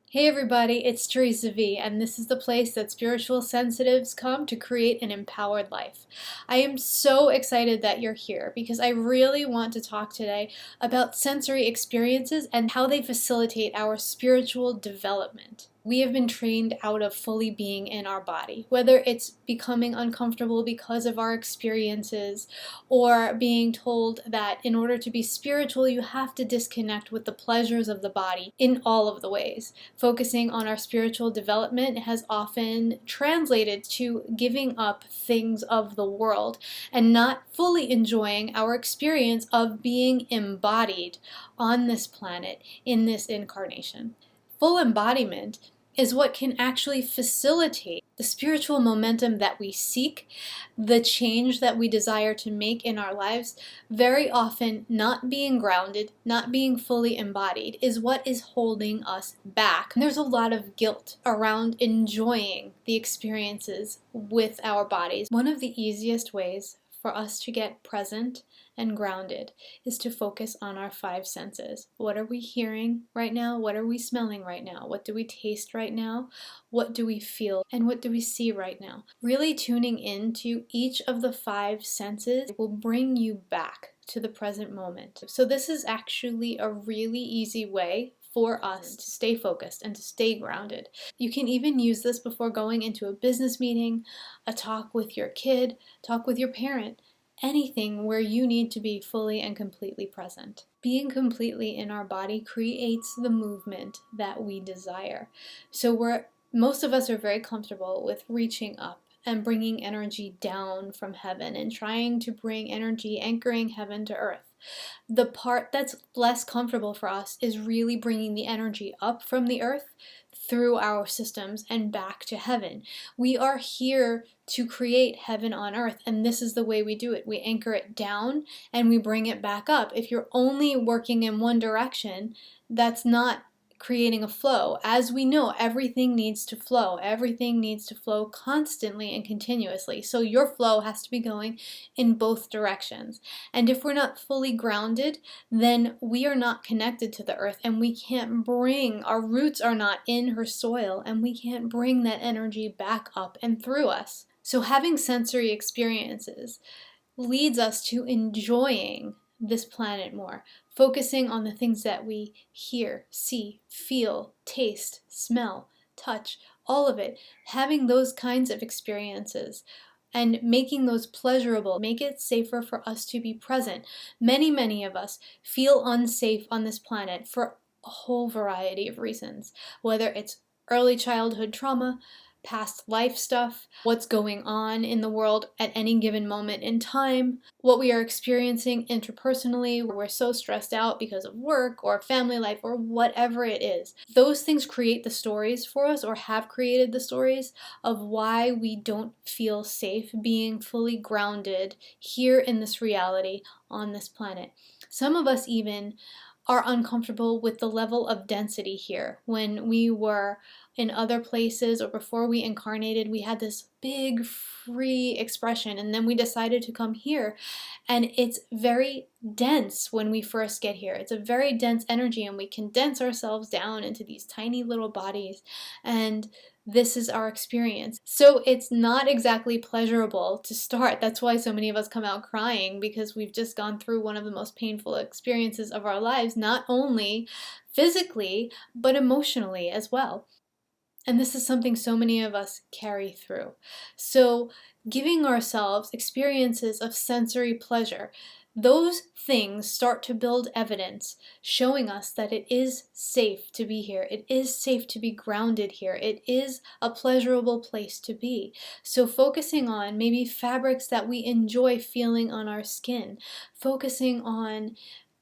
Hey everybody, it's Theresa V, and this is the place that spiritual sensitives come to create an empowered life. I am so excited that you're here because I really want to talk today about sensory experiences and how they facilitate our spiritual development. We have been trained out of fully being in our body, whether it's becoming uncomfortable because of our experiences or being told that in order to be spiritual, you have to disconnect with the pleasures of the body in all of the ways. Focusing on our spiritual development has often translated to giving up things of the world and not fully enjoying our experience of being embodied on this planet in this incarnation. Full embodiment is what can actually facilitate the spiritual momentum that we seek, the change that we desire to make in our lives. Very often, not being grounded, not being fully embodied is what is holding us back. And there's a lot of guilt around enjoying the experiences with our bodies. One of the easiest ways for us to get present and grounded is to focus on our five senses. What are we hearing right now? What are we smelling right now? What do we taste right now? What do we feel? And what do we see right now? Really tuning into each of the five senses will bring you back to the present moment. So this is actually a really easy way for us to stay focused and to stay grounded. You can even use this before going into a business meeting, a talk with your kid, talk with your parent, anything where you need to be fully and completely present. Being completely in our body creates the movement that we desire. So most of us are very comfortable with reaching up and bringing energy down from heaven and trying to bring energy, anchoring heaven to earth. The part that's less comfortable for us is really bringing the energy up from the earth through our systems and back to heaven. We are here to create heaven on earth, and this is the way we do it. We anchor it down and we bring it back up. If you're only working in one direction, that's not creating a flow. As we know, everything needs to flow. Everything needs to flow constantly and continuously. So your flow has to be going in both directions. And if we're not fully grounded, then we are not connected to the earth, and we can't bring, our roots are not in her soil, and we can't bring that energy back up and through us. So having sensory experiences leads us to enjoying this planet more, focusing on the things that we hear, see, feel, taste, smell, touch, all of it, having those kinds of experiences and making those pleasurable, make it safer for us to be present. Many of us feel unsafe on this planet for a whole variety of reasons, whether it's early childhood trauma, past life stuff, what's going on in the world at any given moment in time, what we are experiencing interpersonally, we're so stressed out because of work or family life or whatever it is. Those things create the stories for us, or have created the stories of why we don't feel safe being fully grounded here in this reality on this planet. Some of us even are uncomfortable with the level of density here. When we were in other places or before we incarnated, we had this big free expression, and then we decided to come here, and it's very dense when we first get here. It's a very dense energy, and we condense ourselves down into these tiny little bodies, and this is our experience. So it's not exactly pleasurable to start. That's why so many of us come out crying, because we've just gone through one of the most painful experiences of our lives, not only physically, but emotionally as well. And this is something so many of us carry through. So giving ourselves experiences of sensory pleasure, those things start to build evidence showing us that it is safe to be here. It is safe to be grounded here. It is a pleasurable place to be. So focusing on maybe fabrics that we enjoy feeling on our skin, focusing on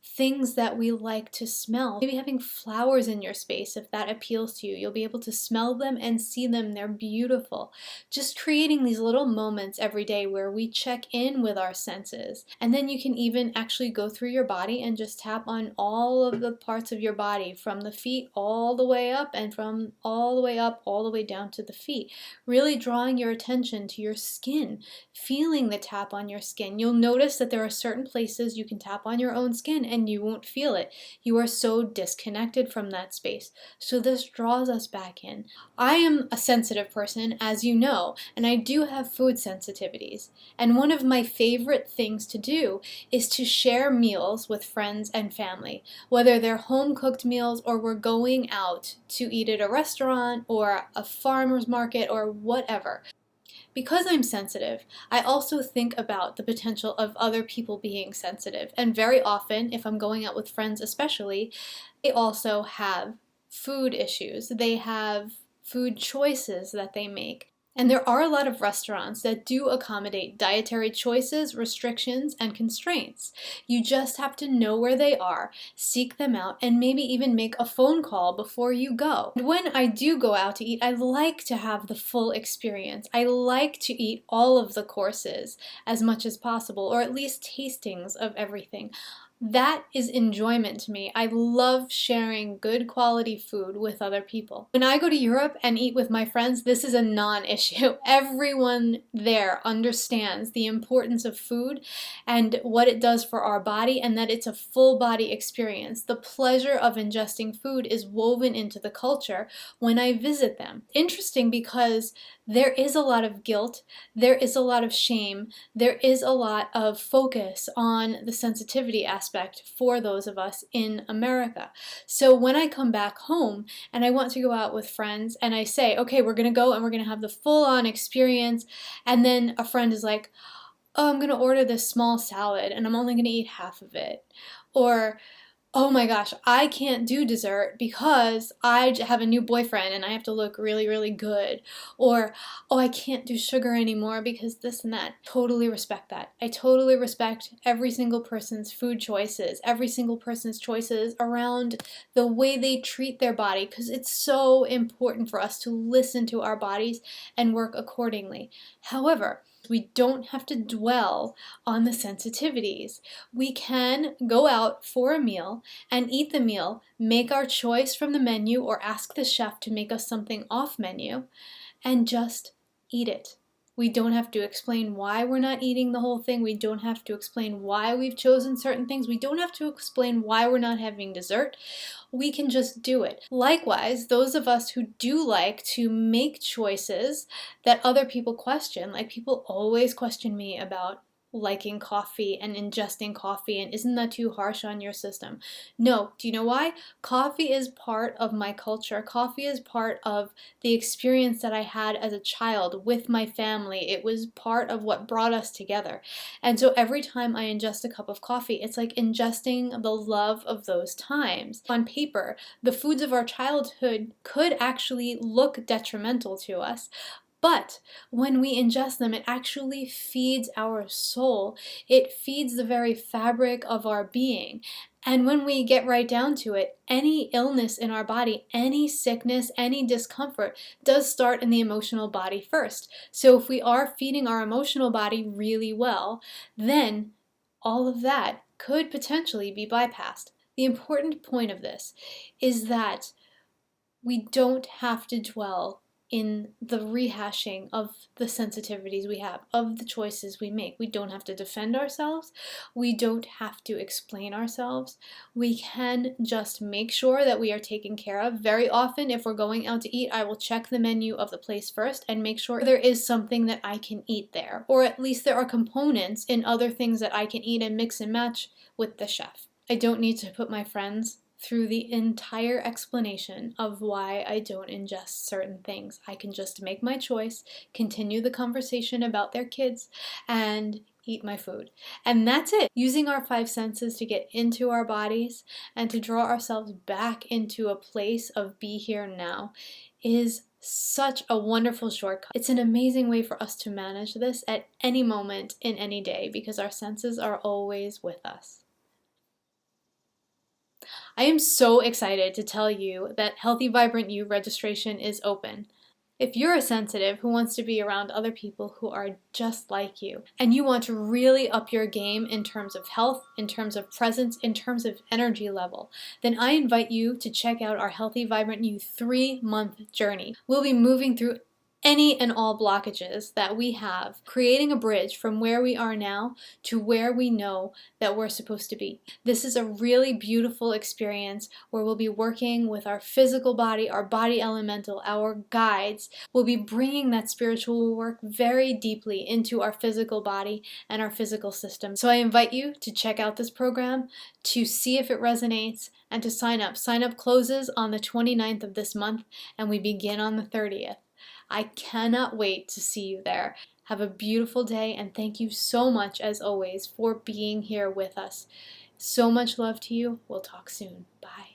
things that we like to smell. Maybe having flowers in your space, if that appeals to you. You'll be able to smell them and see them. They're beautiful. Just creating these little moments every day where we check in with our senses. And then you can even actually go through your body and just tap on all of the parts of your body, from the feet all the way up, and from all the way up all the way down to the feet. Really drawing your attention to your skin, feeling the tap on your skin. You'll notice that there are certain places you can tap on your own skin and you won't feel it. You are so disconnected from that space. So this draws us back in. I am a sensitive person, as you know, and I do have food sensitivities. And one of my favorite things to do is to share meals with friends and family, whether they're home-cooked meals or we're going out to eat at a restaurant or a farmer's market or whatever. Because I'm sensitive, I also think about the potential of other people being sensitive. And very often, if I'm going out with friends especially, they also have food issues. They have food choices that they make. And there are a lot of restaurants that do accommodate dietary choices, restrictions, and constraints. You just have to know where they are, seek them out, and maybe even make a phone call before you go. And when I do go out to eat, I like to have the full experience. I like to eat all of the courses as much as possible, or at least tastings of everything. That is enjoyment to me. I love sharing good quality food with other people. When I go to Europe and eat with my friends, this is a non-issue. Everyone there understands the importance of food and what it does for our body, and that it's a full body experience. The pleasure of ingesting food is woven into the culture when I visit them. Interesting because there is a lot of guilt, there is a lot of shame, there is a lot of focus on the sensitivity aspect for those of us in America. So when I come back home and I want to go out with friends and I say, okay, we're going to go and we're going to have the full-on experience, and then a friend is like, oh, I'm going to order this small salad and I'm only going to eat half of it. Or, oh my gosh, I can't do dessert because I have a new boyfriend and I have to look really, really good. Or, oh, I can't do sugar anymore because this and that. Totally respect that. I totally respect every single person's food choices, every single person's choices around the way they treat their body, because it's so important for us to listen to our bodies and work accordingly. However, we don't have to dwell on the sensitivities. We can go out for a meal and eat the meal, make our choice from the menu or ask the chef to make us something off menu, and just eat it. We don't have to explain why we're not eating the whole thing. We don't have to explain why we've chosen certain things. We don't have to explain why we're not having dessert. We can just do it. Likewise, those of us who do like to make choices that other people question, like people always question me about liking coffee and ingesting coffee, and isn't that too harsh on your system? No. Do you know why? Coffee is part of my culture. Coffee is part of the experience that I had as a child with my family. It was part of what brought us together. And so every time I ingest a cup of coffee, it's like ingesting the love of those times. On paper, the foods of our childhood could actually look detrimental to us, but when we ingest them, it actually feeds our soul. It feeds the very fabric of our being. And when we get right down to it, any illness in our body, any sickness, any discomfort does start in the emotional body first. So if we are feeding our emotional body really well, then all of that could potentially be bypassed. The important point of this is that we don't have to dwell in the rehashing of the sensitivities we have, of the choices we make. We don't have to defend ourselves. We don't have to explain ourselves. We can just make sure that we are taken care of. Very often, if we're going out to eat, I will check the menu of the place first and make sure there is something that I can eat there, or at least there are components in other things that I can eat and mix and match with the chef. I don't need to put my friends through the entire explanation of why I don't ingest certain things. I can just make my choice, continue the conversation about their kids, and eat my food. And that's it. Using our five senses to get into our bodies and to draw ourselves back into a place of be here now is such a wonderful shortcut. It's an amazing way for us to manage this at any moment in any day because our senses are always with us. I am so excited to tell you that Healthy Vibrant You registration is open. If you're a sensitive who wants to be around other people who are just like you, and you want to really up your game in terms of health, in terms of presence, in terms of energy level, then I invite you to check out our Healthy Vibrant You 3-month journey. We'll be moving through any and all blockages that we have, creating a bridge from where we are now to where we know that we're supposed to be. This is a really beautiful experience where we'll be working with our physical body, our body elemental, our guides. We'll be bringing that spiritual work very deeply into our physical body and our physical system. So I invite you to check out this program, to see if it resonates, and to sign up. Sign up closes on the 29th of this month, and we begin on the 30th. I cannot wait to see you there. Have a beautiful day, and thank you so much, as always, for being here with us. So much love to you. We'll talk soon. Bye.